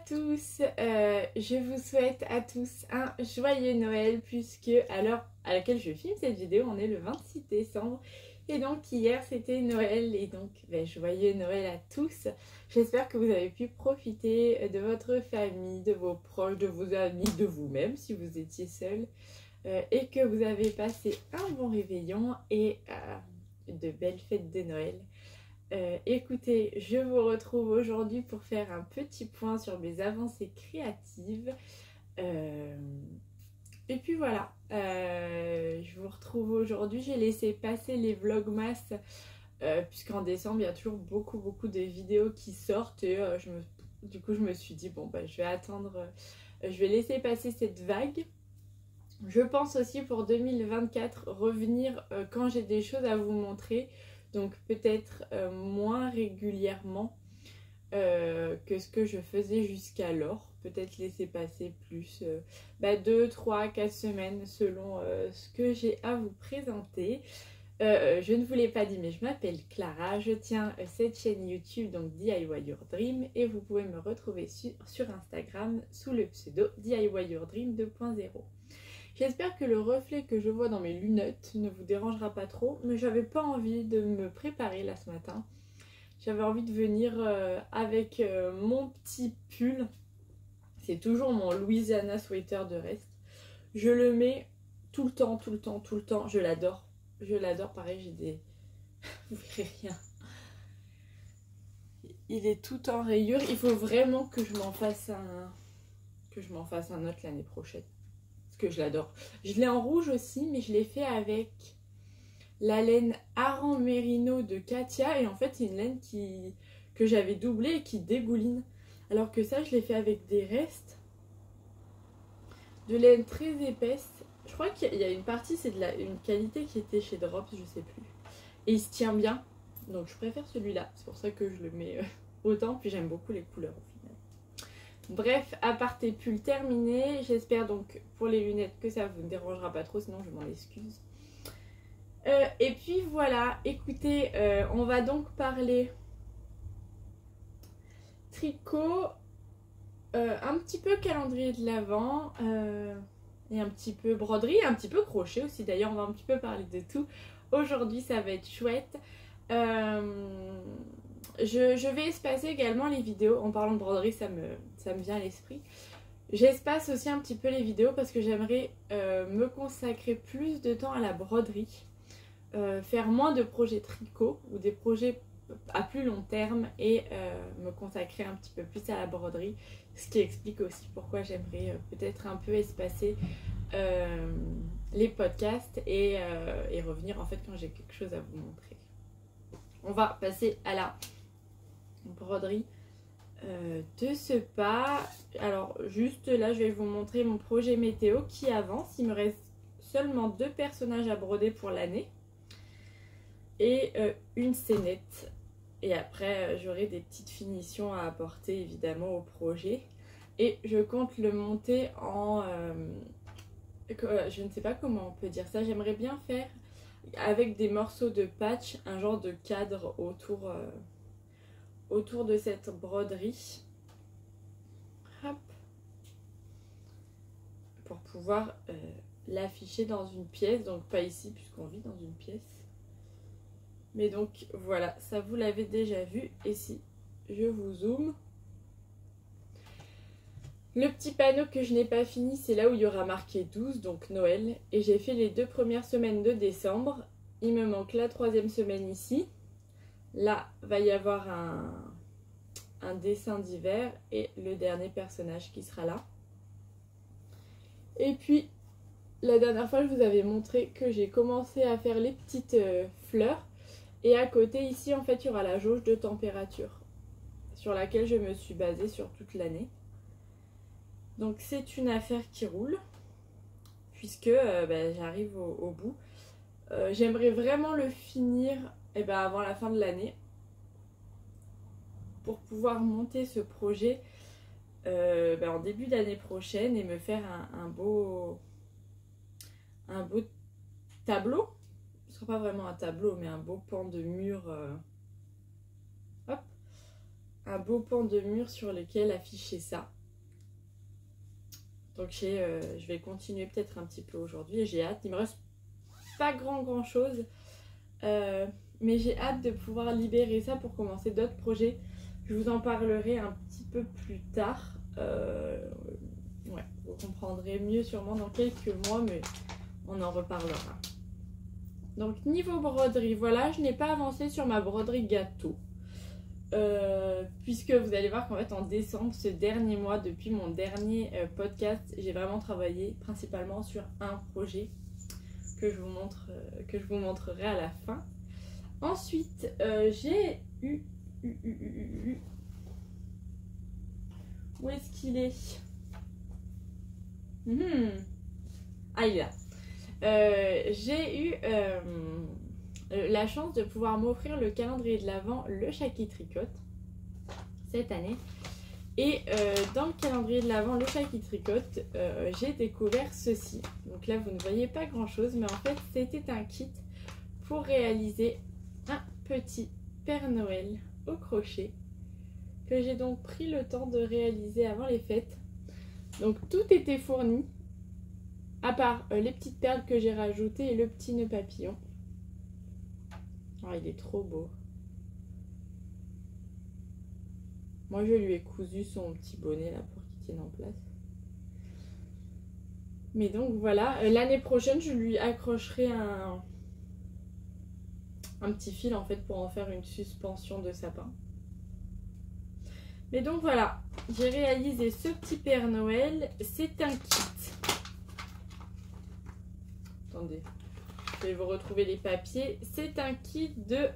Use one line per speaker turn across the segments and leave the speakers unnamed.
tous, je vous souhaite à tous un joyeux Noël puisque à l'heure à laquelle je filme cette vidéo on est le 26 décembre et donc hier c'était Noël et donc joyeux Noël à tous. J'espère que vous avez pu profiter de votre famille, de vos proches, de vos amis, de vous-même si vous étiez seul et que vous avez passé un bon réveillon et de belles fêtes de Noël. Écoutez, je vous retrouve aujourd'hui pour faire un petit point sur mes avancées créatives. Et puis voilà, je vous retrouve aujourd'hui. J'ai laissé passer les vlogmas puisqu'en décembre il y a toujours beaucoup de vidéos qui sortent et du coup je me suis dit bon je vais attendre, je vais laisser passer cette vague. Je pense aussi pour 2024 revenir quand j'ai des choses à vous montrer. Donc peut-être moins régulièrement que ce que je faisais jusqu'alors. Peut-être laisser passer plus 2, 3, 4 semaines selon ce que j'ai à vous présenter. Je ne vous l'ai pas dit mais je m'appelle Clara. Je tiens cette chaîne YouTube donc DIY Your Dream et vous pouvez me retrouver sur Instagram sous le pseudo DIY Your Dream 2.0. J'espère que le reflet que je vois dans mes lunettes ne vous dérangera pas trop, mais j'avais pas envie de me préparer là ce matin. J'avais envie de venir avec mon petit pull. C'est toujours mon Louisiana sweater de reste. Je le mets tout le temps. Je l'adore. Je l'adore. Pareil, j'ai des... Vous verrez rien. Il est tout en rayures. Il faut vraiment que je m'en fasse un autre l'année prochaine. Que je l'adore. Je l'ai en rouge aussi, mais je l'ai fait avec la laine Aran Merino de Katia. Et en fait, c'est une laine que j'avais doublée et qui dégouline. Alors que ça, je l'ai fait avec des restes de laine très épaisse. Je crois qu'il y a une partie, c'est une qualité qui était chez Drops, je sais plus. Et il se tient bien. Donc je préfère celui-là. C'est pour ça que je le mets autant. Puis j'aime beaucoup les couleurs au final. Bref, aparté pull terminé. J'espère donc pour les lunettes que ça vous ne dérangera pas trop, sinon je m'en excuse. Et puis voilà, écoutez, on va donc parler tricot, un petit peu calendrier de l'Avent, et un petit peu broderie, un petit peu crochet aussi. D'ailleurs, on va un petit peu parler de tout. Aujourd'hui, ça va être chouette. Je vais espacer également les vidéos. En parlant de broderie, ça me vient à l'esprit. J'espace aussi un petit peu les vidéos parce que j'aimerais me consacrer plus de temps à la broderie, faire moins de projets tricot ou des projets à plus long terme et me consacrer un petit peu plus à la broderie, ce qui explique aussi pourquoi j'aimerais peut-être un peu espacer les podcasts et revenir en fait quand j'ai quelque chose à vous montrer. On va passer à la broderie de ce pas. Alors juste là je vais vous montrer mon projet météo qui avance. Il me reste seulement 2 personnages à broder pour l'année et une scénette, et après j'aurai des petites finitions à apporter évidemment au projet et je compte le monter en je ne sais pas comment on peut dire ça. J'aimerais bien faire avec des morceaux de patch un genre de cadre autour de cette broderie. Hop. Pour pouvoir l'afficher dans une pièce, donc pas ici puisqu'on vit dans une pièce. Mais donc voilà, ça vous l'avez déjà vu. Et si je vous zoome, le petit panneau que je n'ai pas fini, c'est là où il y aura marqué 12, donc Noël. Et j'ai fait les 2 premières semaines de décembre. Il me manque la 3e semaine ici. Là, va y avoir un dessin d'hiver et le dernier personnage qui sera là. Et puis, la dernière fois, je vous avais montré que j'ai commencé à faire les petites fleurs. Et à côté, ici, en fait, il y aura la jauge de température sur laquelle je me suis basée sur toute l'année. Donc, c'est une affaire qui roule puisque j'arrive au bout. J'aimerais vraiment le finir avant la fin de l'année pour pouvoir monter ce projet en début d'année prochaine et me faire un beau tableau. Ce sera pas vraiment un tableau mais un beau pan de mur, hop, un beau pan de mur sur lequel afficher ça. Donc je vais continuer peut-être un petit peu aujourd'hui et j'ai hâte. Il me reste pas grand chose. Mais j'ai hâte de pouvoir libérer ça pour commencer d'autres projets. Je vous en parlerai un petit peu plus tard. Ouais, vous comprendrez mieux sûrement dans quelques mois, mais on en reparlera. Donc niveau broderie, voilà, je n'ai pas avancé sur ma broderie gâteau. Puisque vous allez voir qu'en fait en décembre, ce dernier mois, depuis mon dernier podcast, j'ai vraiment travaillé principalement sur un projet que je vous montrerai à la fin. Ensuite, j'ai eu... Où est-ce qu'il est? Ah, il est là. J'ai eu la chance de pouvoir m'offrir le calendrier de l'Avent, le Shaki Tricote, cette année. Et dans le calendrier de l'Avent, le Shaki Tricote, j'ai découvert ceci. Donc là, vous ne voyez pas grand-chose, mais en fait, c'était un kit pour réaliser un petit Père Noël au crochet que j'ai donc pris le temps de réaliser avant les fêtes. Donc tout était fourni, à part les petites perles que j'ai rajoutées et le petit nœud papillon. Oh, il est trop beau. Moi, je lui ai cousu son petit bonnet là pour qu'il tienne en place. Mais donc voilà, l'année prochaine, je lui accrocherai un petit fil en fait pour en faire une suspension de sapin. Mais donc voilà, j'ai réalisé ce petit Père Noël. C'est un kit. Attendez, je vais vous retrouver les papiers. C'est un kit de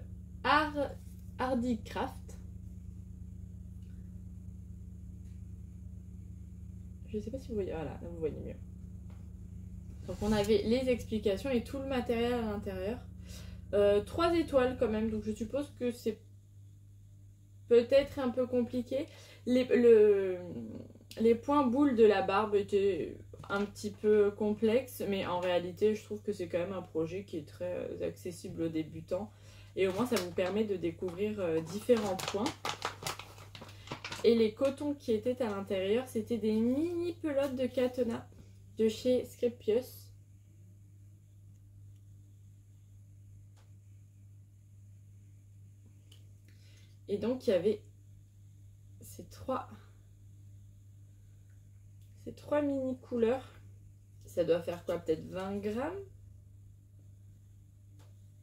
Hardycraft. Je ne sais pas si vous voyez. Voilà, là vous voyez mieux. Donc on avait les explications et tout le matériel à l'intérieur. 3 étoiles quand même, donc je suppose que c'est peut-être un peu compliqué. Les points boules de la barbe étaient un petit peu complexes, mais en réalité je trouve que c'est quand même un projet qui est très accessible aux débutants. Et au moins ça vous permet de découvrir différents points. Et les cotons qui étaient à l'intérieur, c'était des mini pelotes de cadenas de chez Scripius. Et donc il y avait ces trois mini couleurs. Ça doit faire quoi? Peut-être 20 grammes?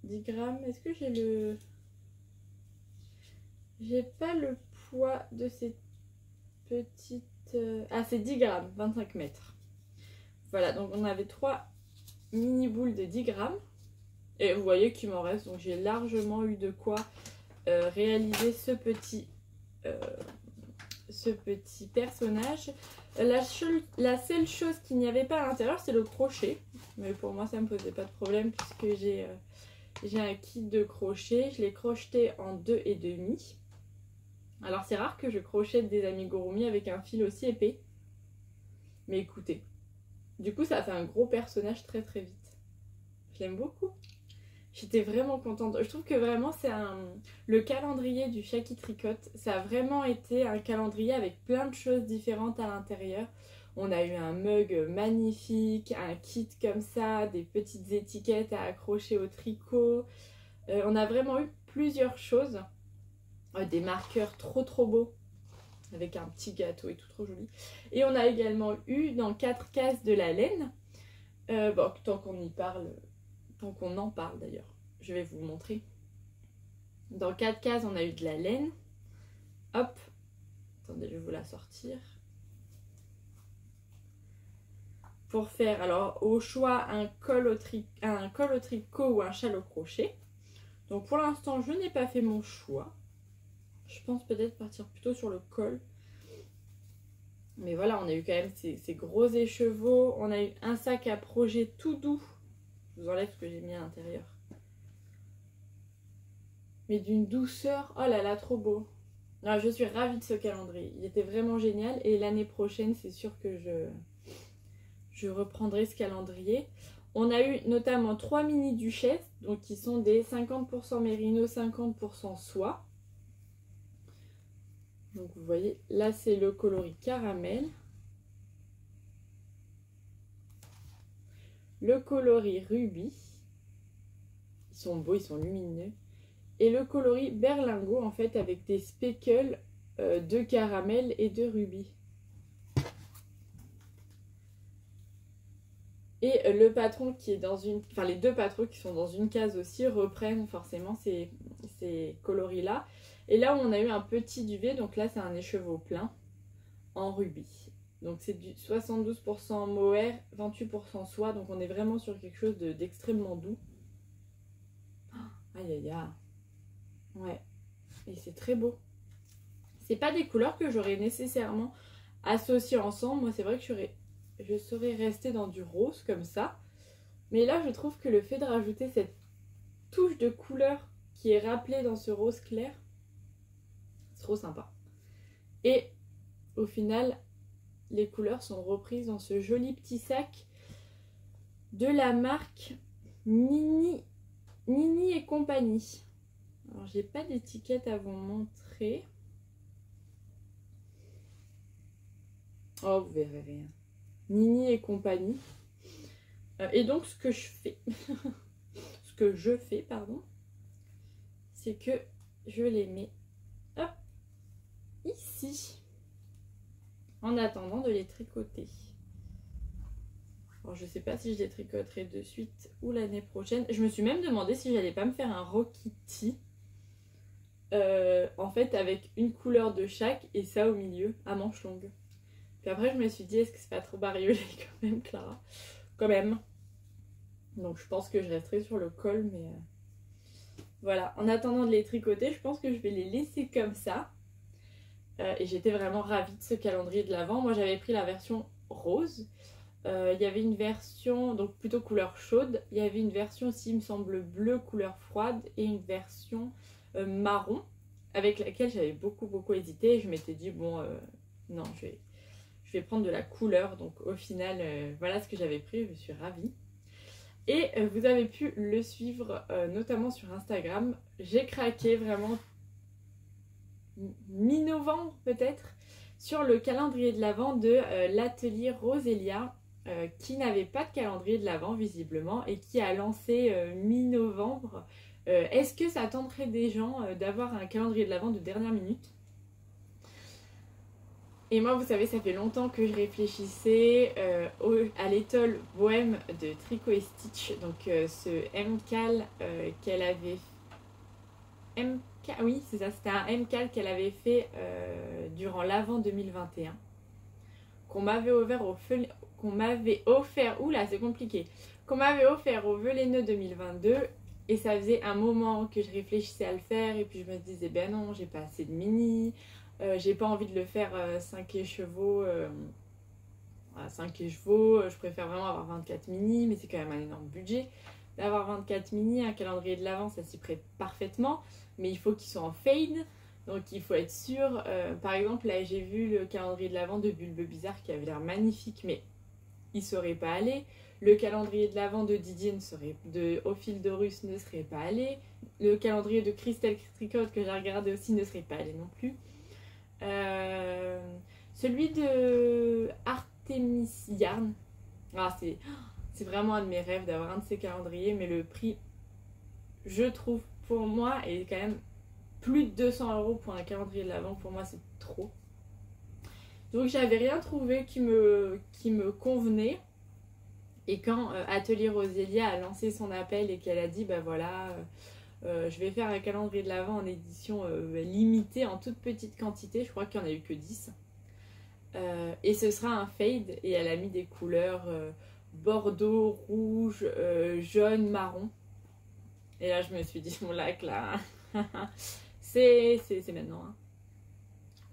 10 grammes? Est-ce que j'ai le... J'ai pas le poids de ces petites... Ah, c'est 10 grammes, 25 mètres. Voilà, donc on avait 3 mini boules de 10 grammes. Et vous voyez qu'il m'en reste, donc j'ai largement eu de quoi réaliser ce petit personnage. La seule chose qu'il n'y avait pas à l'intérieur, c'est le crochet. Mais pour moi, ça ne me posait pas de problème puisque j'ai un kit de crochet. Je l'ai crocheté en 2,5. Alors, c'est rare que je crochette des amigurumi avec un fil aussi épais. Mais écoutez, du coup, ça a fait un gros personnage très très vite. Je l'aime beaucoup. J'étais vraiment contente. Je trouve que vraiment le calendrier du Shaki Tricote, ça a vraiment été un calendrier avec plein de choses différentes à l'intérieur. On a eu un mug magnifique, un kit comme ça, des petites étiquettes à accrocher au tricot. On a vraiment eu plusieurs choses. Des marqueurs trop beaux avec un petit gâteau et tout trop joli. Et on a également eu dans 4 cases de la laine. Bon, tant qu'on y parle... Tant qu'on en parle d'ailleurs, je vais vous montrer. Dans 4 cases, on a eu de la laine. Hop, attendez, je vais vous la sortir. Pour faire, alors au choix, un col au tricot ou un châle au crochet. Donc pour l'instant, je n'ai pas fait mon choix. Je pense peut-être partir plutôt sur le col. Mais voilà, on a eu quand même ces gros écheveaux. On a eu un sac à projet tout doux. Je vous enlève ce que j'ai mis à l'intérieur. Mais d'une douceur. Oh là là, trop beau. Alors, je suis ravie de ce calendrier. Il était vraiment génial. Et l'année prochaine, c'est sûr que je reprendrai ce calendrier. On a eu notamment 3 mini duchesses. Donc, qui sont des 50% mérino, 50% soie. Donc, vous voyez, là, c'est le coloris caramel. le coloris rubis, ils sont beaux, ils sont lumineux, et le coloris berlingot en fait avec des speckles de caramel et de rubis. Et le patron qui est dans une... Enfin, les deux patrons qui sont dans une case aussi reprennent forcément ces coloris-là. Et là où on a eu un petit duvet, donc là c'est un écheveau plein en rubis. Donc c'est du 72% mohair, 28% soie. Donc on est vraiment sur quelque chose d'extrêmement doux. Aïe aïe aïe. Ouais. Et c'est très beau. C'est pas des couleurs que j'aurais nécessairement associées ensemble. Moi c'est vrai que je serais restée dans du rose comme ça. Mais là je trouve que le fait de rajouter cette touche de couleur qui est rappelée dans ce rose clair, c'est trop sympa. Et au final, les couleurs sont reprises dans ce joli petit sac de la marque Nini et compagnie. Alors j'ai pas d'étiquette à vous montrer. Oh, vous verrez rien. Nini et compagnie. Et donc ce que je fais, pardon, c'est que je les mets hop, ici en attendant de les tricoter. Alors, je sais pas si je les tricoterai de suite ou l'année prochaine. Je me suis même demandé si j'allais pas me faire un Rokiti en fait avec une couleur de chaque et ça au milieu à manches longues. Puis après je me suis dit est-ce que c'est pas trop bariolé quand même, Clara? Quand même. Donc je pense que je resterai sur le col, mais voilà. En attendant de les tricoter, je pense que je vais les laisser comme ça. Et j'étais vraiment ravie de ce calendrier de l'Avent. Moi j'avais pris la version rose. Il y avait une version donc plutôt couleur chaude. Il y avait une version aussi, il me semble, bleu couleur froide et une version marron avec laquelle j'avais beaucoup hésité. Et je m'étais dit bon non, je vais prendre de la couleur. Donc au final voilà ce que j'avais pris. Je suis ravie. Et vous avez pu le suivre notamment sur Instagram. J'ai craqué vraiment mi-novembre peut-être sur le calendrier de l'Avent de l'atelier Rosélia qui n'avait pas de calendrier de l'Avent visiblement et qui a lancé mi-novembre. Est-ce que ça tenterait des gens d'avoir un calendrier de l'Avent de dernière minute? Et moi, vous savez, ça fait longtemps que je réfléchissais à l'étole bohème de Tricot et Stitch. Donc ce MCAL qu'elle avait... Oui, c'est ça, c'était un MCAL qu'elle avait fait durant l'Avent 2021. Qu'on m'avait offert... Oula, c'est compliqué. Qu'on m'avait offert au Veleno 2022. Et ça faisait un moment que je réfléchissais à le faire. Et puis je me disais, ben non, j'ai pas assez de mini... j'ai pas envie de le faire 5 écheveaux. 5 écheveaux, je préfère vraiment avoir 24 mini, mais c'est quand même un énorme budget. D'avoir 24 mini, un calendrier de l'Avent, ça s'y prête parfaitement, mais il faut qu'ils soient en fade, donc il faut être sûr. Par exemple, là j'ai vu le calendrier de l'Avent de Bulbe Bizarre qui avait l'air magnifique, mais il serait pas allé. Le calendrier de l'Avent de Didier au fil de Russe ne serait pas allé. Le calendrier de Christelle Tricot que j'ai regardé aussi ne serait pas allé non plus. Celui de Artemis Yarn, c'est vraiment un de mes rêves d'avoir un de ces calendriers, mais le prix, je trouve pour moi, est quand même plus de 200 € pour un calendrier de l'Avent. Pour moi c'est trop, donc j'avais rien trouvé qui me convenait. Et quand Atelier Rosélia a lancé son appel et qu'elle a dit bah voilà, je vais faire un calendrier de l'Avent en édition limitée, en toute petite quantité, je crois qu'il n'y en a eu que 10. Et ce sera un fade, et elle a mis des couleurs bordeaux, rouge, jaune, marron. Et là je me suis dit, mon lac là, c'est maintenant. Hein.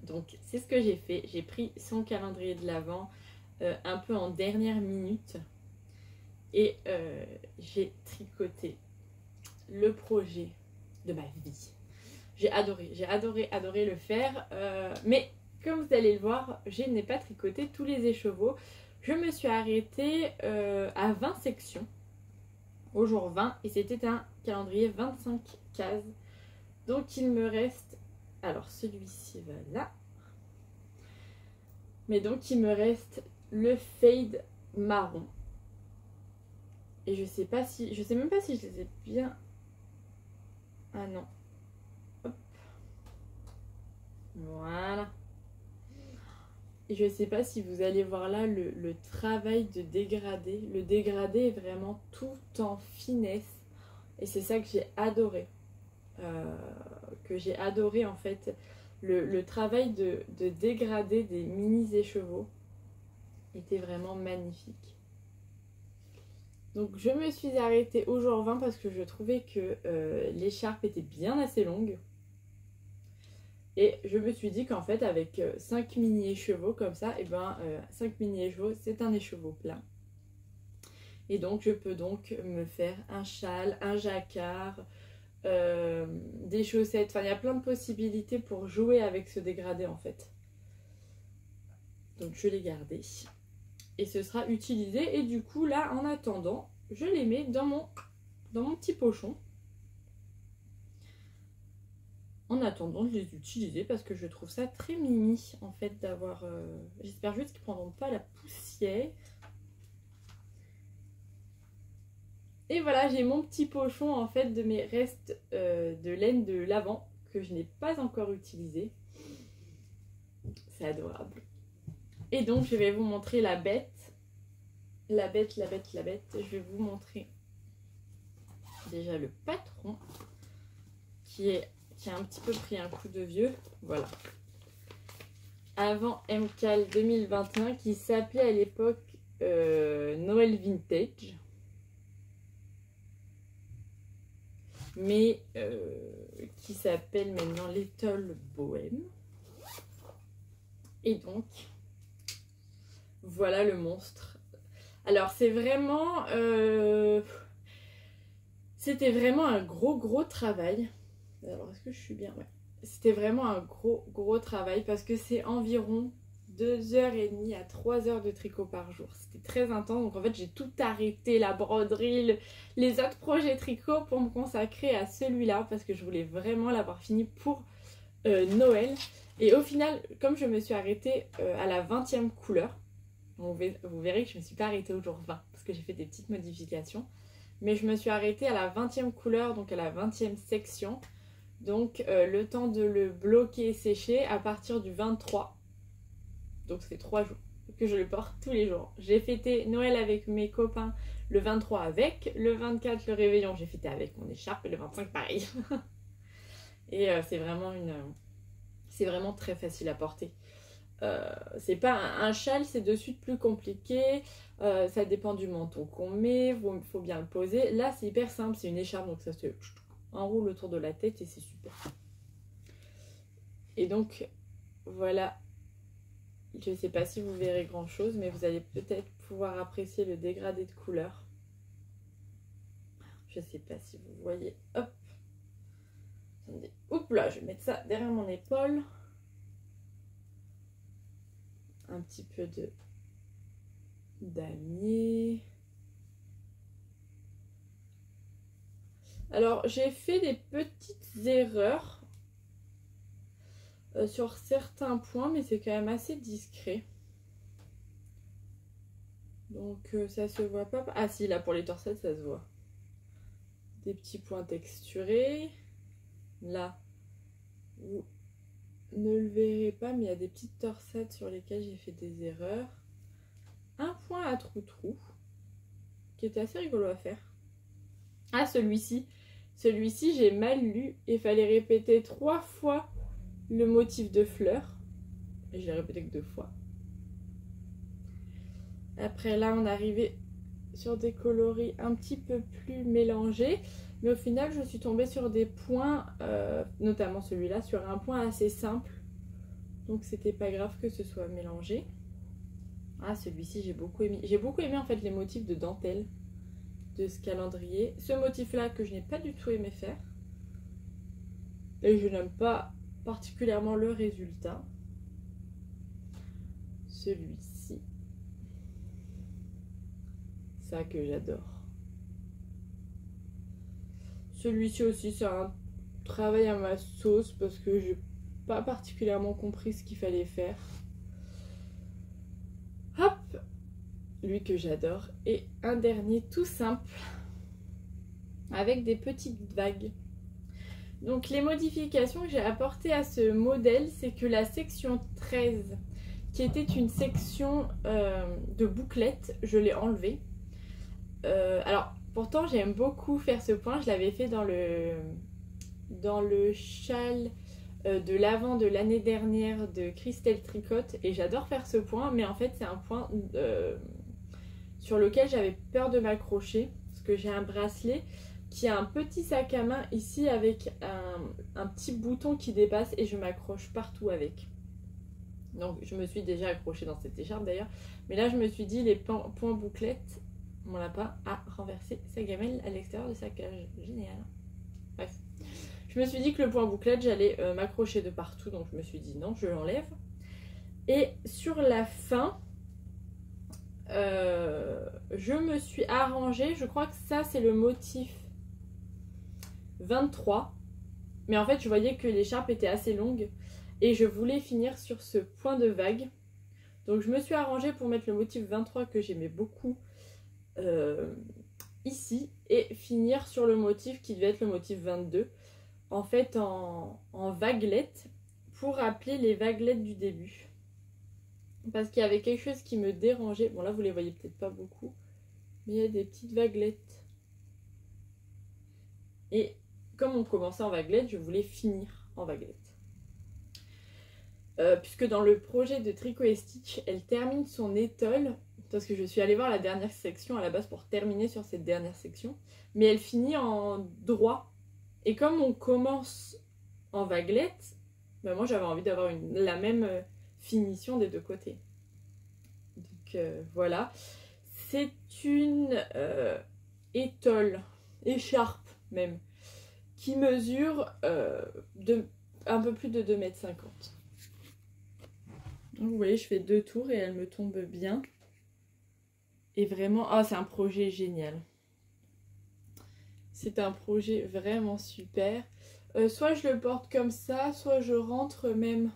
Donc c'est ce que j'ai fait, j'ai pris son calendrier de l'Avent un peu en dernière minute. Et j'ai tricoté le projet de ma vie. J'ai adoré le faire. Mais comme vous allez le voir, je n'ai pas tricoté tous les écheveaux. Je me suis arrêtée à 20 sections au jour 20. Et c'était un calendrier 25 cases. Donc il me reste... Alors celui-ci va là. Mais donc il me reste le fade marron. Et je sais pas si... Je sais même pas si je les ai bien... Ah non. Hop. Voilà. Et je sais pas si vous allez voir là le travail de dégradé. Le dégradé est vraiment tout en finesse. Et c'est ça que j'ai adoré. En fait. Le travail de dégradé des mini écheveaux était vraiment magnifique. Donc je me suis arrêtée au jour 20 parce que je trouvais que l'écharpe était bien assez longue. Et je me suis dit qu'en fait avec 5 mini écheveaux comme ça, et 5 mini écheveaux c'est un écheveau plein. Et donc je peux donc me faire un châle, un jacquard, des chaussettes. Enfin il y a plein de possibilités pour jouer avec ce dégradé en fait. Donc je l'ai gardé. Et ce sera utilisé. Et du coup là en attendant, je les mets dans mon petit pochon. En attendant de les utiliser parce que je trouve ça très mimi en fait d'avoir... J'espère juste qu'ils ne prendront pas la poussière. Et voilà, j'ai mon petit pochon en fait de mes restes de laine de l'avant que je n'ai pas encore utilisé. C'est adorable. Et donc je vais vous montrer la bête. La bête. Je vais vous montrer déjà le patron qui a un petit peu pris un coup de vieux. Voilà. Avant MCAL 2021 qui s'appelait à l'époque Noël Vintage. Mais qui s'appelle maintenant Little Bohème. Et donc, voilà le monstre. Alors c'est vraiment... c'était vraiment un gros travail. Alors est-ce que je suis bien? Ouais. C'était vraiment un gros travail parce que c'est environ 2h30 à 3h de tricot par jour. C'était très intense. Donc en fait j'ai tout arrêté, la broderie, les autres projets tricot pour me consacrer à celui-là parce que je voulais vraiment l'avoir fini pour Noël. Et au final, comme je me suis arrêtée à la 20e couleur, vous verrez que je ne me suis pas arrêtée au jour 20 parce que j'ai fait des petites modifications. Mais je me suis arrêtée à la 20e couleur, donc à la 20e section. Donc le temps de le bloquer et sécher à partir du 23. Donc c'est 3 jours que je le porte tous les jours. J'ai fêté Noël avec mes copains le 23 avec. Le 24 le réveillon j'ai fêté avec mon écharpe et le 25 pareil. Et c'est vraiment très facile à porter. C'est pas un châle, c'est de suite plus compliqué. Ça dépend du menton qu'on met, il faut bien le poser. Là c'est hyper simple, c'est une écharpe donc ça se enroule autour de la tête et c'est super. Et donc voilà, je ne sais pas si vous verrez grand chose mais vous allez peut-être pouvoir apprécier le dégradé de couleur. Je ne sais pas si vous voyez. Hop, attendez, hop là, je vais mettre ça derrière mon épaule. Un petit peu de damier. Alors j'ai fait des petites erreurs sur certains points mais c'est quand même assez discret. Donc ça se voit pas. Ah si, là pour les torsettes ça se voit. Des petits points texturés. Là, vous ne le verrez pas mais il y a des petites torsettes sur lesquelles j'ai fait des erreurs. Un point à trou-trou qui était assez rigolo à faire. Ah celui-ci j'ai mal lu et il fallait répéter 3 fois le motif de fleurs. Et je l'ai répété que 2 fois. Après là on est arrivé sur des coloris un petit peu plus mélangés. Mais au final je suis tombée sur des points, notamment celui-là, sur un point assez simple. Donc c'était pas grave que ce soit mélangé. Ah celui-ci j'ai beaucoup aimé. J'ai beaucoup aimé en fait les motifs de dentelle de ce calendrier. Ce motif-là que je n'ai pas du tout aimé faire. Et je n'aime pas particulièrement le résultat. Celui-ci. Ça que j'adore. Celui-ci aussi c'est un travail à ma sauce parce que j'ai pas particulièrement compris ce qu'il fallait faire. Hop. lui que j'adore. Et un dernier tout simple, avec des petites vagues. Donc les modifications que j'ai apportées à ce modèle, c'est que la section 13, qui était une section de bouclettes, je l'ai enlevée. Alors pourtant j'aime beaucoup faire ce point, je l'avais fait dans le châle de l'avant de l'année dernière de Christelle Tricotte et j'adore faire ce point, mais en fait c'est un point sur lequel j'avais peur de m'accrocher parce que j'ai un bracelet qui a un petit sac à main ici avec un petit bouton qui dépasse et je m'accroche partout avec. Donc je me suis déjà accrochée dans cette écharpe d'ailleurs, mais là je me suis dit les points bouclettes, mon lapin a renversé sa gamelle à l'extérieur de sa cage. Génial. Bref. Je me suis dit que le point bouclette, j'allais m'accrocher de partout, donc je me suis dit non, je l'enlève. Et sur la fin, je me suis arrangée, je crois que ça c'est le motif 23. Mais en fait, je voyais que l'écharpe était assez longue et je voulais finir sur ce point de vague. Donc je me suis arrangée pour mettre le motif 23 que j'aimais beaucoup ici et finir sur le motif qui devait être le motif 22. En fait en vaguelettes pour rappeler les vaguelettes du début. Parce qu'il y avait quelque chose qui me dérangeait. Bon là vous les voyez peut-être pas beaucoup. Mais il y a des petites vaguelettes. Et comme on commençait en vaguelettes, je voulais finir en vaguelettes. Puisque dans le projet de Tricot et Stitch, elle termine son étole. Parce que je suis allée voir la dernière section à la base pour terminer sur cette dernière section. Mais elle finit en droit. Et comme on commence en vaguelette, ben moi j'avais envie d'avoir la même finition des deux côtés. Donc voilà. C'est une étole, écharpe même, qui mesure un peu plus de 2,50 m. Donc vous voyez, je fais 2 tours et elle me tombe bien. Et vraiment, c'est un projet génial. C'est un projet vraiment super. Soit je le porte comme ça, soit je rentre même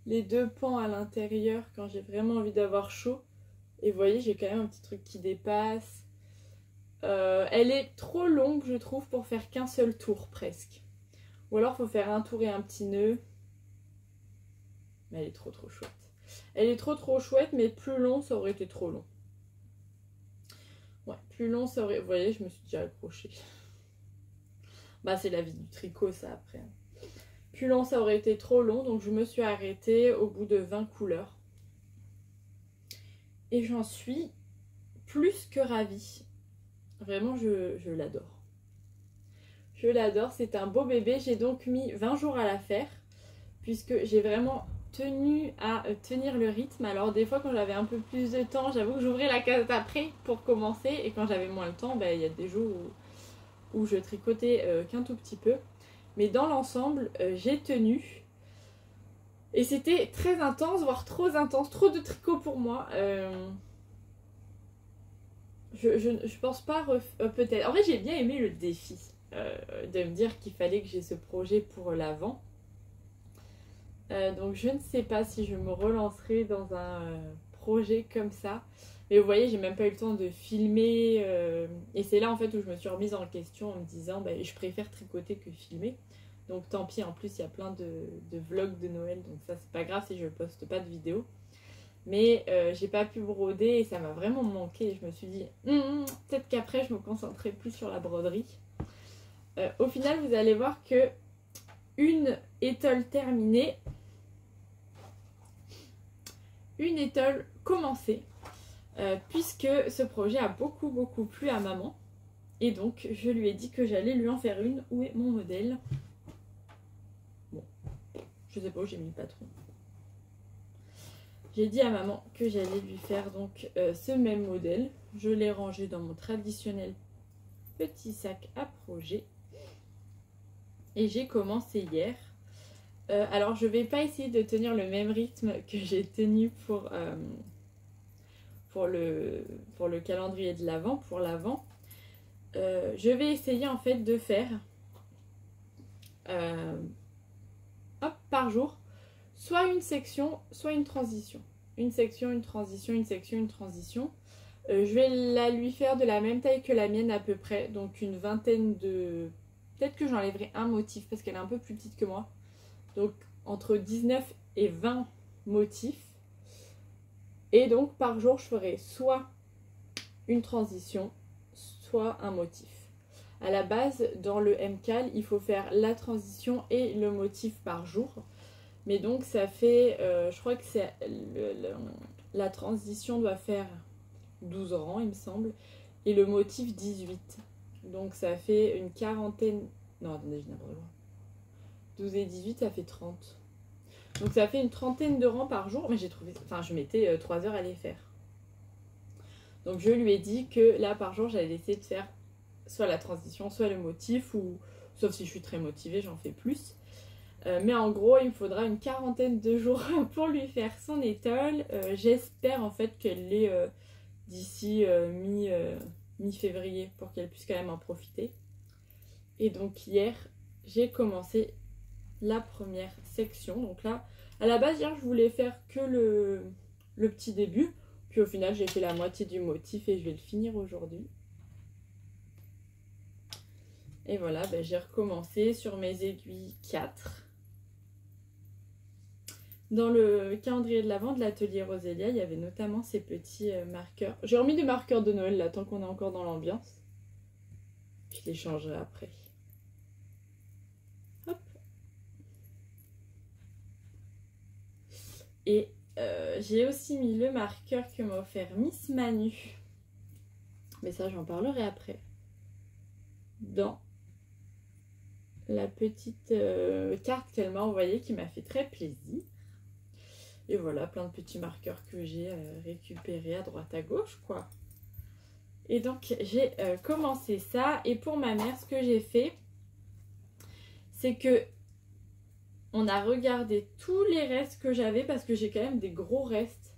les deux pans à l'intérieur quand j'ai vraiment envie d'avoir chaud. Et vous voyez, j'ai quand même un petit truc qui dépasse. Elle est trop longue, je trouve, pour faire qu'un seul tour presque. Ou alors, il faut faire un tour et un petit nœud. Mais elle est trop chouette. Elle est trop chouette, mais plus long, ça aurait été trop long. Ouais, plus long, ça aurait... Vous voyez, je me suis déjà accrochée. Bah, c'est la vie du tricot, ça, après. Plus long, ça aurait été trop long, donc je me suis arrêtée au bout de 20 couleurs. Et j'en suis plus que ravie. Vraiment, je l'adore. Je l'adore, c'est un beau bébé. J'ai donc mis 20 jours à la faire, puisque j'ai vraiment tenu à tenir le rythme. Alors des fois quand j'avais un peu plus de temps, j'avoue que j'ouvrais la case après pour commencer, et quand j'avais moins le temps, il y a des jours où je tricotais qu'un tout petit peu. Mais dans l'ensemble, j'ai tenu. Et c'était très intense, voire trop intense, trop de tricot pour moi. Je pense pas peut-être. En vrai, j'ai bien aimé le défi de me dire qu'il fallait que j'ai ce projet pour l'avant. Donc je ne sais pas si je me relancerai dans un projet comme ça. Mais vous voyez, j'ai même pas eu le temps de filmer. Et c'est là en fait où je me suis remise en question en me disant je préfère tricoter que filmer. Donc tant pis, en plus il y a plein de vlogs de Noël. Donc ça c'est pas grave si je poste pas de vidéos. Mais j'ai pas pu broder et ça m'a vraiment manqué. Et je me suis dit, peut-être qu'après je me concentrerai plus sur la broderie. Au final, vous allez voir que une étole terminée, une étole commencée, puisque ce projet a beaucoup plu à maman. Et donc, je lui ai dit que j'allais lui en faire une. Où est mon modèle? Bon, je sais pas où j'ai mis le patron. J'ai dit à maman que j'allais lui faire donc ce même modèle. Je l'ai rangé dans mon traditionnel petit sac à projet. Et j'ai commencé hier. Alors je vais pas essayer de tenir le même rythme que j'ai tenu pour le calendrier de l'Avent, pour l'Avent. Je vais essayer en fait de faire par jour soit une section, soit une transition. une section, une transition, une section, une transition. Je vais la lui faire de la même taille que la mienne à peu près, donc une vingtaine de... Peut-être que j'enlèverai un motif parce qu'elle est un peu plus petite que moi. Donc entre 19 et 20 motifs. Et donc par jour, je ferai soit une transition, soit un motif. À la base, dans le MCAL, il faut faire la transition et le motif par jour. Mais donc ça fait, je crois que c'est la transition doit faire 12 rangs, il me semble, et le motif 18. Donc ça fait une quarantaine... Non, attendez, je n'importe quoi. 12 et 18, ça fait 30. Donc ça fait une trentaine de rangs par jour, mais j'ai trouvé... Enfin, je mettais 3 heures à les faire. Donc je lui ai dit que là, par jour, j'allais essayer de faire soit la transition, soit le motif, ou... Sauf si je suis très motivée, j'en fais plus. Mais en gros, il me faudra une quarantaine de jours pour lui faire son étole. J'espère en fait qu'elle l'ait d'ici mi-février pour qu'elle puisse quand même en profiter. Et donc hier, j'ai commencé la première section. Donc là, à la base, hier, je voulais faire que le petit début. Puis au final, j'ai fait la moitié du motif et je vais le finir aujourd'hui. Et voilà, ben, j'ai recommencé sur mes aiguilles 4. Dans le calendrier de l'Avent de l'atelier Rosélia, il y avait notamment ces petits marqueurs. J'ai remis des marqueurs de Noël là, tant qu'on est encore dans l'ambiance. Je les changerai après. Hop. Et j'ai aussi mis le marqueur que m'a offert Miss Manu. Mais ça, j'en parlerai après. Dans la petite carte qu'elle m'a envoyée qui m'a fait très plaisir. Et voilà, plein de petits marqueurs que j'ai récupérés à droite à gauche, quoi. Et donc, j'ai commencé ça. Et pour ma mère, ce que j'ai fait, c'est que on a regardé tous les restes que j'avais, parce que j'ai quand même des gros restes,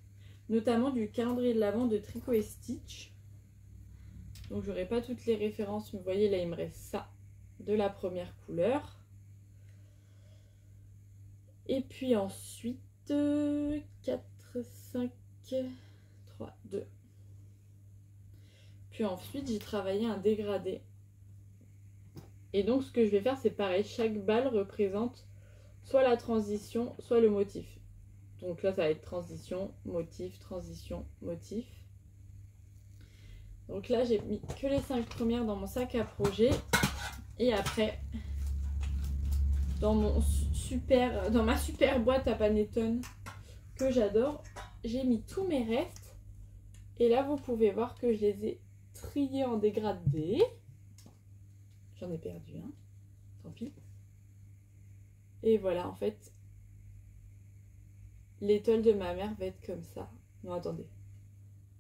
notamment du calendrier de l'Avent de Tricot et Stitch. Donc, j'aurai pas toutes les références, mais vous voyez, là, il me reste ça, de la première couleur. Et puis ensuite... 4, 5, 3, 2. Puis ensuite, j'ai travaillé un dégradé. Et donc, ce que je vais faire, c'est pareil. Chaque balle représente soit la transition, soit le motif. Donc là, ça va être transition, motif, transition, motif. Donc là, j'ai mis que les 5 premières dans mon sac à projet. Et après, dans ma super boîte à panettone que j'adore, j'ai mis tous mes restes. Et là, vous pouvez voir que je les ai triés en dégradé. J'en ai perdu un, tant pis. Et voilà, en fait, l'étole de ma mère va être comme ça. Non, attendez.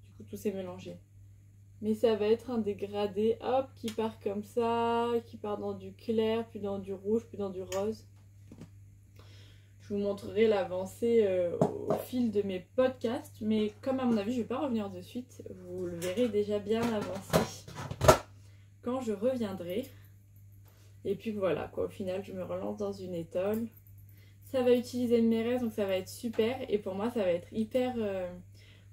Du coup, tout s'est mélangé. Mais ça va être un dégradé, hop, qui part comme ça, qui part dans du clair, puis dans du rouge, puis dans du rose. Je vous montrerai l'avancée au fil de mes podcasts. Mais comme à mon avis, je ne vais pas revenir de suite, vous le verrez déjà bien avancé quand je reviendrai. Et puis voilà, quoi, au final, je me relance dans une étole. Ça va utiliser mes restes, donc ça va être super. Et pour moi, ça va être hyper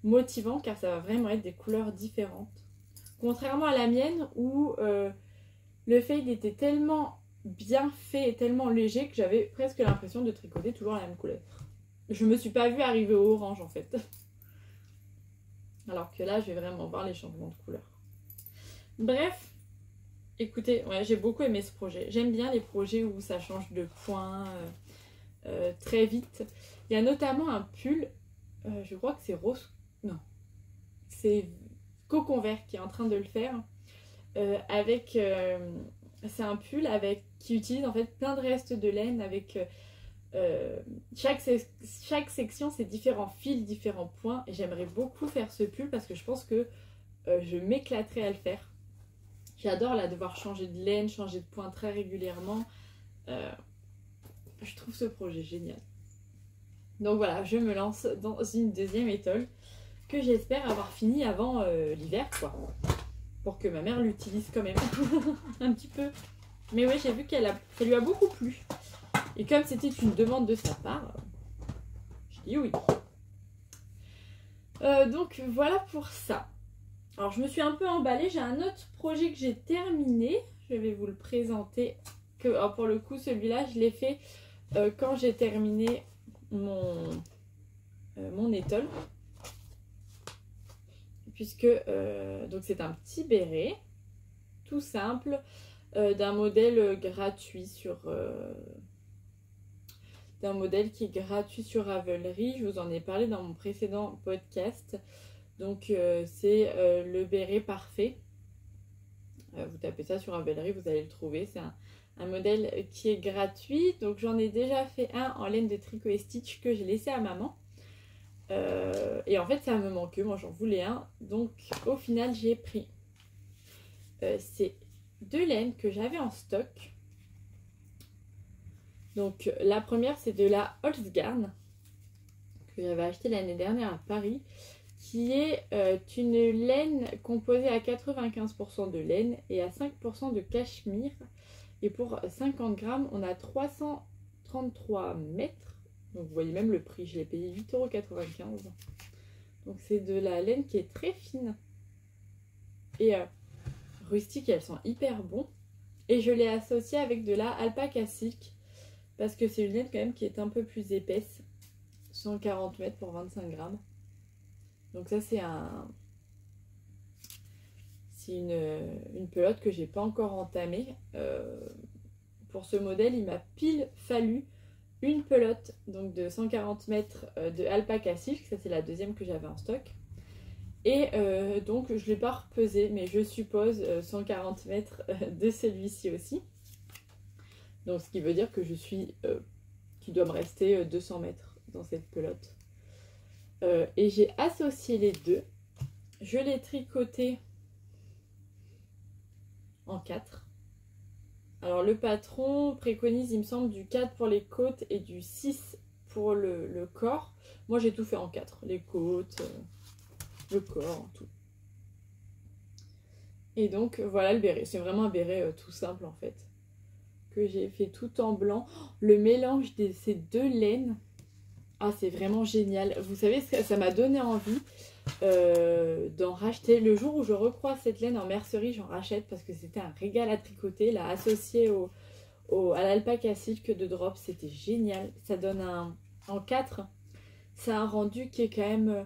motivant, car ça va vraiment être des couleurs différentes. Contrairement à la mienne, où le fade était tellement bien fait et tellement léger que j'avais presque l'impression de tricoter toujours la même couleur. Je me suis pas vue arriver au orange en fait. Alors que là, je vais vraiment voir les changements de couleur. Bref, écoutez, ouais, j'ai beaucoup aimé ce projet. J'aime bien les projets où ça change de point très vite. Il y a notamment un pull, je crois que c'est rose, non, c'est Cocon Vert qui est en train de le faire, c'est un pull qui utilise en fait plein de restes de laine avec chaque section c'est différents fils, différents points, et j'aimerais beaucoup faire ce pull parce que je pense que je m'éclaterais à le faire. J'adore là devoir changer de laine, changer de point très régulièrement. Je trouve ce projet génial. Donc voilà, je me lance dans une deuxième étole que j'espère avoir fini avant l'hiver, quoi. Pour que ma mère l'utilise quand même. Un petit peu. Mais oui, j'ai vu ça lui a beaucoup plu. Et comme c'était une demande de sa part, je dis oui. Donc voilà pour ça. Alors je me suis un peu emballée, j'ai un autre projet que j'ai terminé, je vais vous le présenter. Alors, pour le coup celui-là je l'ai fait quand j'ai terminé mon étole. Puisque donc c'est un petit béret, tout simple, d'un modèle gratuit d'un modèle qui est gratuit sur Ravelry. Je vous en ai parlé dans mon précédent podcast. Donc c'est le béret parfait. Vous tapez ça sur Ravelry, vous allez le trouver. C'est un modèle qui est gratuit. Donc j'en ai déjà fait un en laine de tricot et stitch que j'ai laissé à maman. Et en fait ça me manquait, moi j'en voulais un. Donc au final j'ai pris ces deux laines que j'avais en stock. Donc la première c'est de la Holzgarn que j'avais acheté l'année dernière à Paris, qui est une laine composée à 95% de laine et à 5% de cachemire. Et pour 50 grammes, on a 333 mètres. Donc vous voyez même le prix, je l'ai payé 8,95 €. Donc c'est de la laine qui est très fine. Et rustique, elles sont hyper bon. Et je l'ai associée avec de la alpaca silk, parce que c'est une laine quand même qui est un peu plus épaisse. 140 mètres pour 25 grammes. Donc ça c'est une pelote que j'ai pas encore entamée. Pour ce modèle, il m'a pile fallu une pelote donc de 140 mètres de alpaca silk. Ça c'est la deuxième que j'avais en stock. Et donc je ne l'ai pas repesé, mais je suppose 140 mètres de celui-ci aussi. Donc ce qui veut dire que qu'il doit me rester 200 mètres dans cette pelote. Et j'ai associé les deux. Je l'ai tricoté en 4. Alors le patron préconise, il me semble, du 4 pour les côtes et du 6 pour le corps. Moi j'ai tout fait en 4. Les côtes, le corps, tout. Et donc voilà le béret. C'est vraiment un béret tout simple en fait, que j'ai fait tout en blanc. Le mélange de ces deux laines, ah c'est vraiment génial. Vous savez, ça m'a donné envie d'en racheter. Le jour où je recroise cette laine en mercerie, j'en rachète parce que c'était un régal à tricoter. Là, associé à l'alpaca silk de Drop, c'était génial. Ça donne en 4, ça a un rendu qui est quand même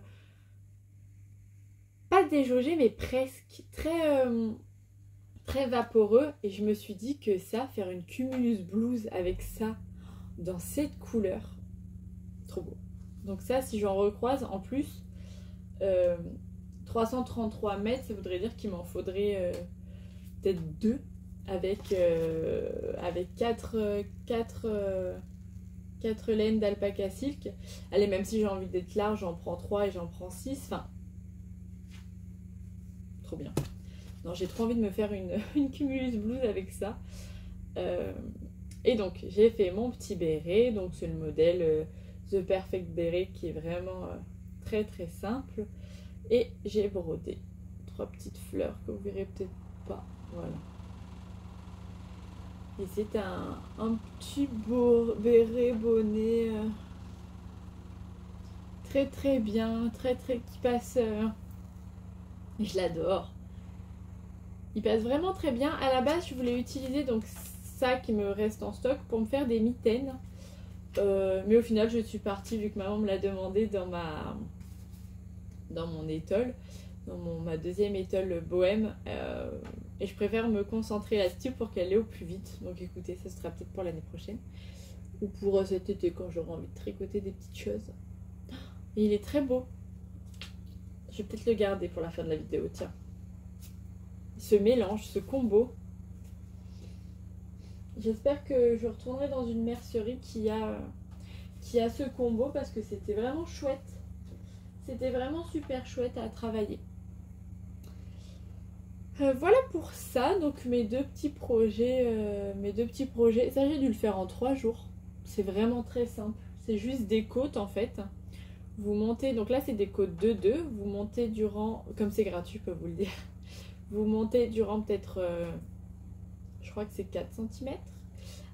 pas déjaugé, mais presque très vaporeux. Et je me suis dit que ça, faire une cumulus blouse avec ça dans cette couleur, trop beau. Donc ça, si j'en recroise en plus 333 mètres, ça voudrait dire qu'il m'en faudrait peut-être 2 avec 4 laines d'alpaca silk. Allez, même si j'ai envie d'être large, j'en prends 3 et j'en prends 6. Enfin, trop bien. Non, j'ai trop envie de me faire une cumulus blouse avec ça. Et donc, j'ai fait mon petit béret. Donc, c'est le modèle The Perfect Béret qui est vraiment très très simple. Et j'ai brodé 3 petites fleurs que vous verrez peut-être pas. Voilà. Et c'est un petit beau béret bonnet très très bien, qui passe. Je l'adore. Il passe vraiment très bien. À la base, je voulais utiliser donc ça qui me reste en stock pour me faire des mitaines. Mais au final, je suis partie, vu que maman me l'a demandé, dans mon étole, ma deuxième étole bohème. Et je préfère me concentrer là-dessus pour qu'elle ait au plus vite. Donc écoutez, ça sera peut-être pour l'année prochaine. Ou pour cet été quand j'aurai envie de tricoter des petites choses. Et il est très beau. Je vais peut-être le garder pour la fin de la vidéo, tiens. Ce mélange, ce combo. J'espère que je retournerai dans une mercerie qui a ce combo, parce que c'était vraiment chouette. C'était vraiment super chouette à travailler. Voilà pour ça. Donc mes deux petits projets. Ça, j'ai dû le faire en 3 jours. C'est vraiment très simple. C'est juste des côtes en fait. Vous montez, donc là c'est des côtes 2-2. Vous montez durant, comme c'est gratuit, je peux vous le dire. Vous montez durant peut-être, je crois que c'est 4 cm.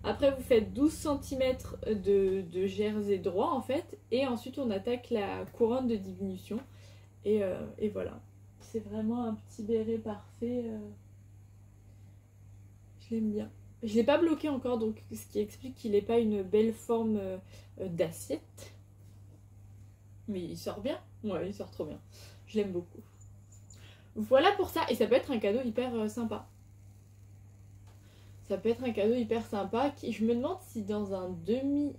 Après vous faites 12 cm de jersey droit en fait. Et ensuite on attaque la couronne de diminution Et voilà. C'est vraiment un petit béret parfait. Je l'aime bien. Je ne l'ai pas bloqué encore, donc ce qui explique qu'il n'est pas une belle forme d'assiette. Mais il sort bien. Ouais, il sort trop bien. Je l'aime beaucoup. Voilà pour ça. Et ça peut être un cadeau hyper sympa. Ça peut être un cadeau hyper sympa. Je me demande si dans un demi...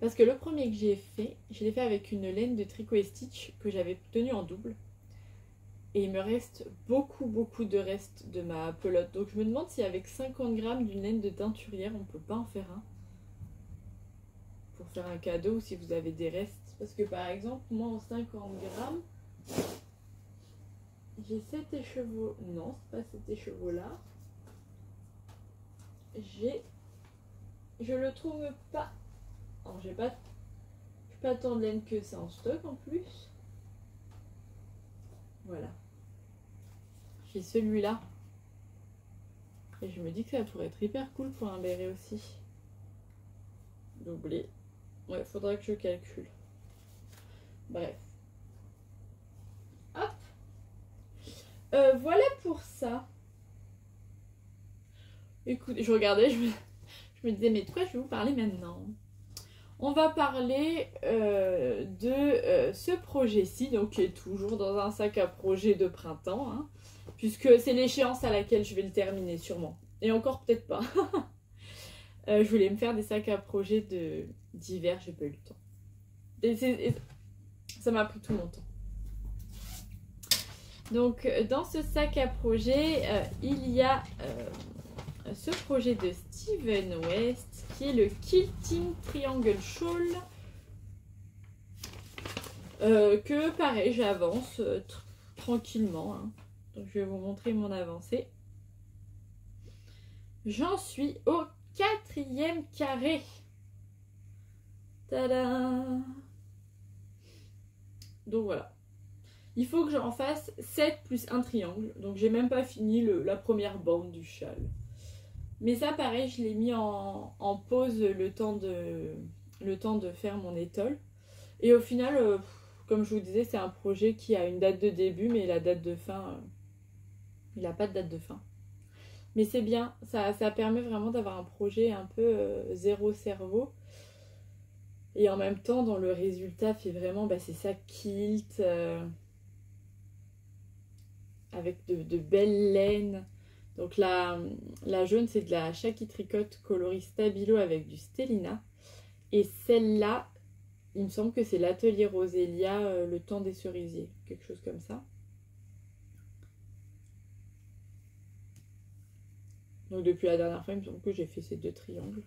Parce que le premier que j'ai fait, je l'ai fait avec une laine de Tricot et Stitch que j'avais tenue en double. Et il me reste beaucoup de restes de ma pelote. Donc je me demande si avec 50 grammes d'une laine de teinturière, on peut pas en faire un. Pour faire un cadeau, ou si vous avez des restes. Parce que par exemple, moi en 50 grammes, j'ai cet écheveau. Non, c'est pas cet écheveau-là. Je le trouve pas. Alors j'ai pas tant de laine que ça en stock en plus. Voilà. J'ai celui-là. Et je me dis que ça pourrait être hyper cool pour un béret aussi. Doublé. Ouais, faudra que je calcule. Bref. Hop. Voilà pour ça. Écoute, je regardais, je me disais, mais de quoi je vais vous parler maintenant? On va parler de ce projet-ci, donc qui est toujours dans un sac à projet de printemps, hein, puisque c'est l'échéance à laquelle je vais le terminer sûrement. Et encore peut-être pas. Je voulais me faire des sacs à projet d'hiver, j'ai pas eu le temps. Et ça m'a pris tout mon temps. Donc dans ce sac à projet, il y a ce projet de Steven West qui est le Quilting Triangle Shawl que pareil j'avance tranquillement, hein. Donc je vais vous montrer mon avancée. J'en suis au 4e carré. Tada! Donc voilà. Il faut que j'en fasse 7 plus un triangle. Donc j'ai même pas fini la première bande du châle. Mais ça pareil, je l'ai mis en pause le temps de faire mon étole. Et au final, comme je vous disais, c'est un projet qui a une date de début, mais la date de fin, il n'a pas de date de fin. Mais c'est bien, ça permet vraiment d'avoir un projet un peu zéro cerveau. Et en même temps, dans le résultat, fait vraiment, c'est ça, kilt, avec de belles laines. Donc la jaune, c'est de la Shaki Tricote coloris Stabilo avec du Stellina. Et celle-là, il me semble que c'est l'atelier Rosélia, le temps des cerisiers, quelque chose comme ça. Donc depuis la dernière fois, il me semble que j'ai fait ces 2 triangles.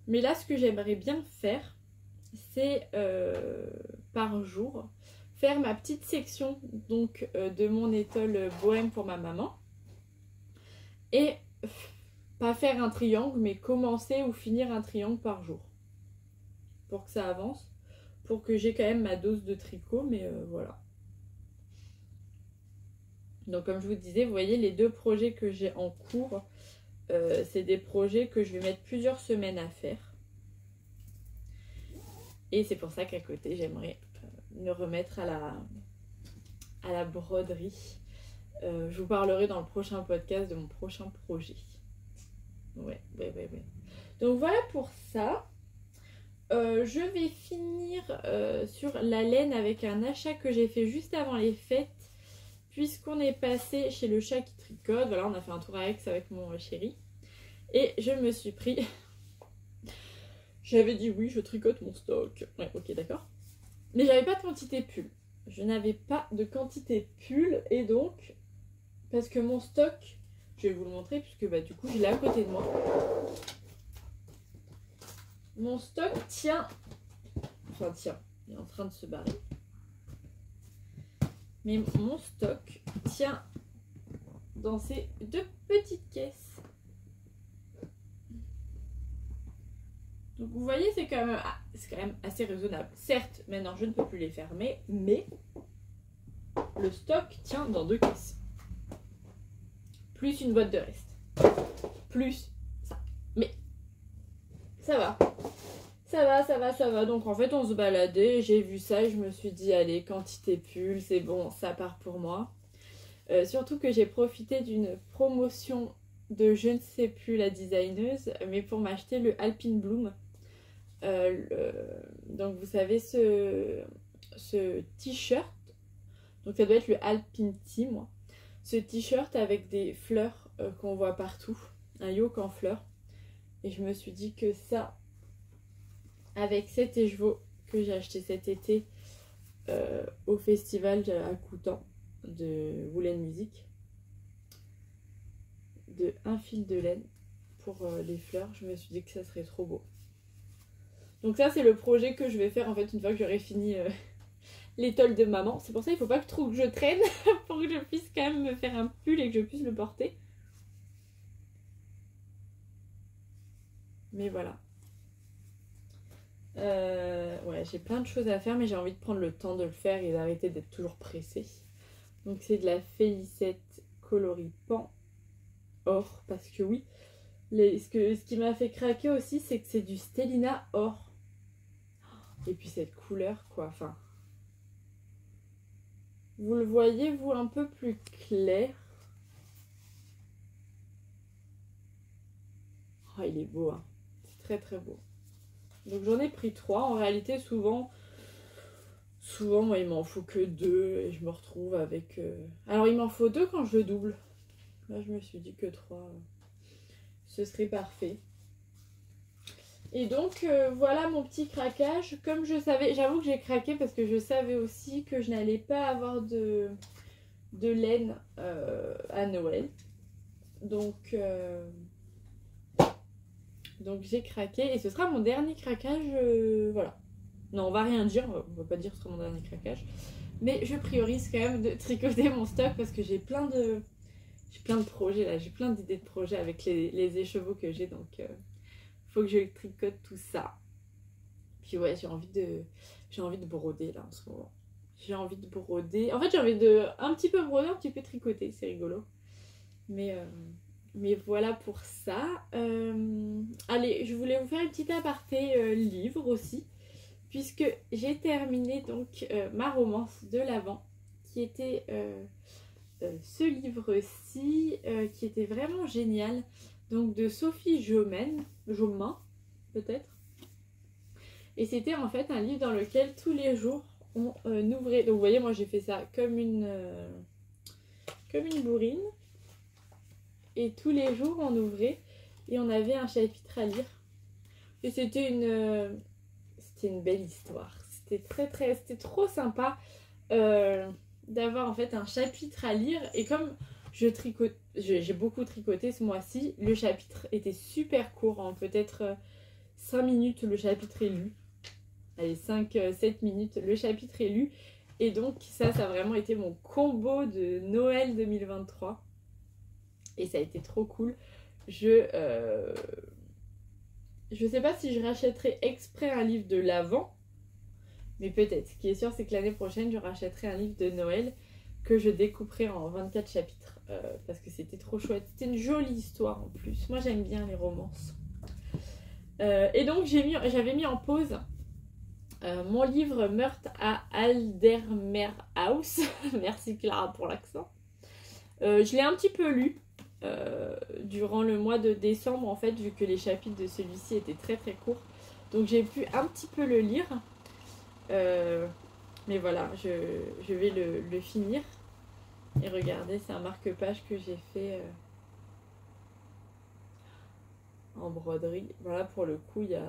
Mais là, ce que j'aimerais bien faire, c'est par jour, faire ma petite section donc de mon étole bohème pour ma maman. Et pas faire un triangle, mais commencer ou finir un triangle par jour. Pour que ça avance. Pour que j'ai quand même ma dose de tricot, mais voilà. Donc comme je vous disais, vous voyez les 2 projets que j'ai en cours. C'est des projets que je vais mettre plusieurs semaines à faire. Et c'est pour ça qu'à côté, j'aimerais me remettre à la broderie. Je vous parlerai dans le prochain podcast de mon prochain projet. Ouais. Donc voilà pour ça. Je vais finir sur la laine avec un achat que j'ai fait juste avant les fêtes. Puisqu'on est passé chez le chat qui tricote. Voilà, on a fait un tour à Aix avec mon chéri. Et je me suis pris... J'avais dit oui, je tricote mon stock. Ouais, ok, d'accord. Mais j'avais pas de quantité pull. Je n'avais pas de quantité pull. Et donc, parce que mon stock, je vais vous le montrer puisque du coup, je l'ai à côté de moi. Mon stock tient... Enfin, tient. Il est en train de se barrer. Mais mon stock tient dans ces 2 petites caisses. Donc vous voyez, c'est quand même assez raisonnable. Certes, maintenant je ne peux plus les fermer, mais le stock tient dans 2 caisses. Plus une boîte de reste. Plus ça. Mais ça va. Ça va, ça va, ça va. Donc en fait, on se baladait, j'ai vu ça et je me suis dit, allez, quantité pull, c'est bon, ça part pour moi. Surtout que j'ai profité d'une promotion de je ne sais plus la designeuse, mais pour m'acheter le Alpine Bloom. Donc vous savez, ce t-shirt, donc ça doit être le Alpine Tee, moi. Ce t-shirt avec des fleurs qu'on voit partout, un yoke en fleurs. Et je me suis dit que ça, avec cet écheveau que j'ai acheté cet été au festival à Coutan de Woolen Music, de un fil de laine pour les fleurs, je me suis dit que ça serait trop beau. Donc ça c'est le projet que je vais faire en fait une fois que j'aurai fini l'étole de maman. C'est pour ça qu'il faut pas que trop que je traîne pour que je puisse quand même me faire un pull et que je puisse le porter. Mais voilà. Ouais, j'ai plein de choses à faire, mais j'ai envie de prendre le temps de le faire et d'arrêter d'être toujours pressée. Donc c'est de la Félicette coloris pan or, parce que oui, ce qui m'a fait craquer aussi, c'est que c'est du Stellina or. Et puis cette couleur, quoi, enfin... Vous le voyez, vous, un peu plus clair. Oh, il est beau, hein. C'est très très beau. Donc j'en ai pris 3. En réalité, souvent moi, il m'en faut que 2 et je me retrouve avec... Alors, il m'en faut 2 quand je le double. Là, je me suis dit que 3, ce serait parfait. Et donc, voilà mon petit craquage. Comme je savais, j'avoue que j'ai craqué parce que je savais aussi que je n'allais pas avoir de laine à Noël. Donc j'ai craqué et ce sera mon dernier craquage. Voilà. Non, on va rien dire, on va pas dire que ce sera mon dernier craquage. Mais je priorise quand même de tricoter mon stock parce que j'ai plein de projets là. J'ai plein d'idées de projets avec les écheveaux que j'ai. Donc, faut que je tricote tout ça. Puis ouais, j'ai envie de broder là en ce moment. J'ai envie de broder. En fait, j'ai envie de un petit peu broder, un petit peu tricoter. C'est rigolo. Mais voilà pour ça. Allez, je voulais vous faire une petite aparté livre aussi. Puisque j'ai terminé donc ma romance de l'Avent. Qui était ce livre-ci. Qui était vraiment génial. Donc de Sophie Jomain peut-être. Et c'était en fait un livre dans lequel tous les jours on ouvrait. Donc vous voyez, moi j'ai fait ça comme une bourrine. Et tous les jours on ouvrait et on avait un chapitre à lire. Et c'était une belle histoire. C'était trop sympa d'avoir en fait un chapitre à lire. Et comme j'ai beaucoup tricoté ce mois-ci, le chapitre était super court, en peut-être 5 minutes le chapitre est lu. Allez, 5-7 minutes le chapitre est lu. Et donc ça a vraiment été mon combo de Noël 2023. Et ça a été trop cool. Je sais pas si je rachèterai exprès un livre de l'Avent. Mais peut-être. Ce qui est sûr, c'est que l'année prochaine, je rachèterai un livre de Noël que je découperai en 24 chapitres. Parce que c'était trop chouette. C'était une jolie histoire en plus. Moi, j'aime bien les romances. Et donc, j'avais mis en pause mon livre Meurtre à Aldermer House. Merci Clara pour l'accent. Je l'ai un petit peu lu durant le mois de décembre, en fait, vu que les chapitres de celui-ci étaient très très courts. Donc, j'ai pu un petit peu le lire. Mais voilà, je vais le finir. Et regardez, c'est un marque-page que j'ai fait en broderie. Voilà, pour le coup, il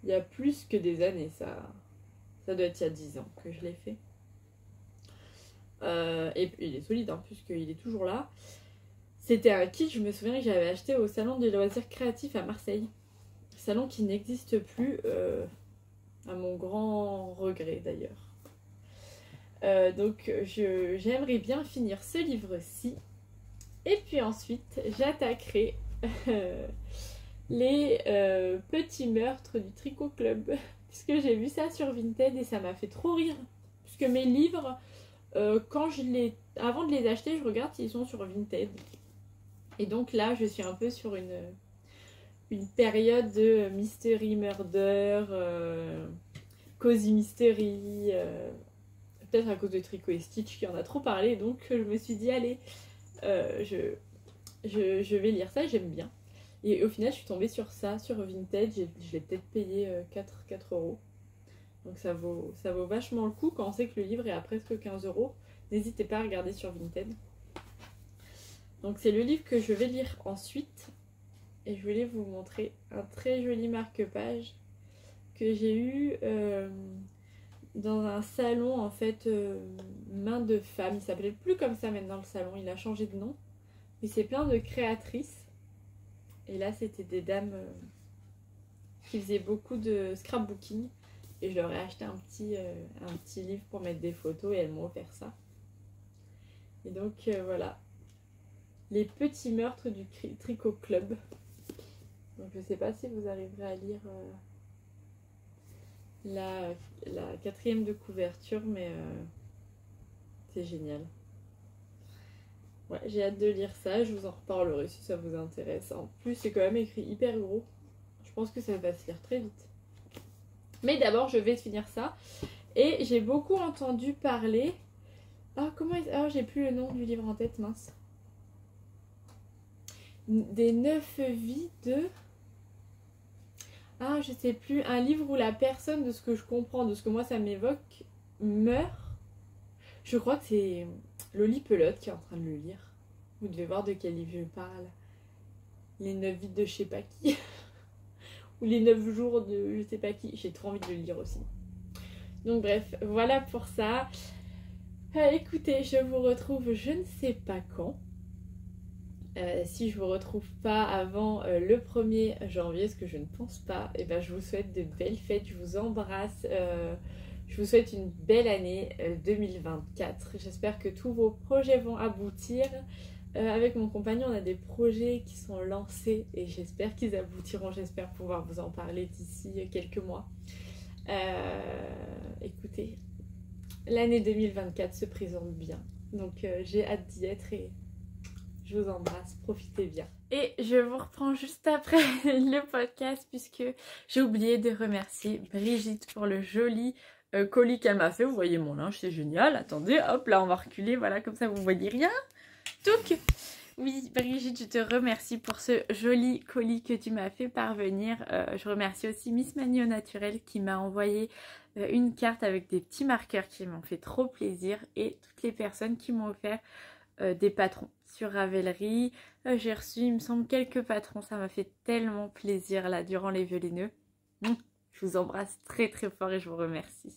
y a plus que des années. Ça doit être il y a 10 ans que je l'ai fait. Et il est solide, hein, puisqu'il est toujours là. C'était un kit, je me souviens, que j'avais acheté au salon des loisirs créatifs à Marseille. Salon qui n'existe plus, à mon grand regret d'ailleurs. Donc j'aimerais bien finir ce livre-ci. Et puis ensuite, j'attaquerai les petits meurtres du Tricot Club. Puisque j'ai vu ça sur Vinted et ça m'a fait trop rire. Puisque mes livres, avant de les acheter, je regarde s'ils sont sur Vinted. Et donc là, je suis un peu sur une période de mystery murder, cozy mystery, peut-être à cause de Tricot et Stitch qui en a trop parlé, donc je me suis dit allez, je vais lire ça, j'aime bien. Et au final je suis tombée sur ça, sur Vinted, je l'ai peut-être payé 4 €. Donc ça vaut vachement le coup quand on sait que le livre est à presque 15 €. N'hésitez pas à regarder sur Vinted. Donc c'est le livre que je vais lire ensuite. Et je voulais vous montrer un très joli marque-page que j'ai eu dans un salon en fait main de femme. Il s'appelait plus comme ça maintenant le salon, il a changé de nom. Mais c'est plein de créatrices. Et là c'était des dames qui faisaient beaucoup de scrapbooking. Et je leur ai acheté un petit livre pour mettre des photos et elles m'ont offert ça. Et donc voilà. Les petits meurtres du Tricot Club. Donc je sais pas si vous arriverez à lire la 4e de couverture, mais c'est génial. Ouais, j'ai hâte de lire ça, je vous en reparlerai si ça vous intéresse. En plus, c'est quand même écrit hyper gros. Je pense que ça va se lire très vite. Mais d'abord, je vais finir ça. Et j'ai beaucoup entendu parler... Ah, j'ai plus le nom du livre en tête, mince. Des 9 vies de... Ah, je sais plus. Un livre où la personne, de ce que je comprends, de ce que moi ça m'évoque, meurt. Je crois que c'est Loli Pelote qui est en train de le lire. Vous devez voir de quel livre je parle. Les 9 vies de je sais pas qui. Ou les 9 jours de je sais pas qui. J'ai trop envie de le lire aussi. Donc bref, voilà pour ça. Écoutez, je vous retrouve je ne sais pas quand. Si je vous retrouve pas avant le 1er janvier, ce que je ne pense pas, et ben je vous souhaite de belles fêtes, je vous embrasse, je vous souhaite une belle année 2024. J'espère que tous vos projets vont aboutir. Avec mon compagnon, on a des projets qui sont lancés et j'espère qu'ils aboutiront. J'espère pouvoir vous en parler d'ici quelques mois. Écoutez, l'année 2024 se présente bien, donc j'ai hâte d'y être et je vous embrasse, profitez bien. Et je vous reprends juste après le podcast puisque j'ai oublié de remercier Brigitte pour le joli colis qu'elle m'a fait. Vous voyez mon linge, c'est génial. Attendez, hop là, on va reculer, voilà, comme ça vous voyez rien. Donc, oui, Brigitte, je te remercie pour ce joli colis que tu m'as fait parvenir. Je remercie aussi Miss Mani au Naturel qui m'a envoyé une carte avec des petits marqueurs qui m'ont fait trop plaisir et toutes les personnes qui m'ont offert des patrons sur Ravelry. J'ai reçu, il me semble, quelques patrons. Ça m'a fait tellement plaisir là durant les violineux. Je vous embrasse très très fort et je vous remercie.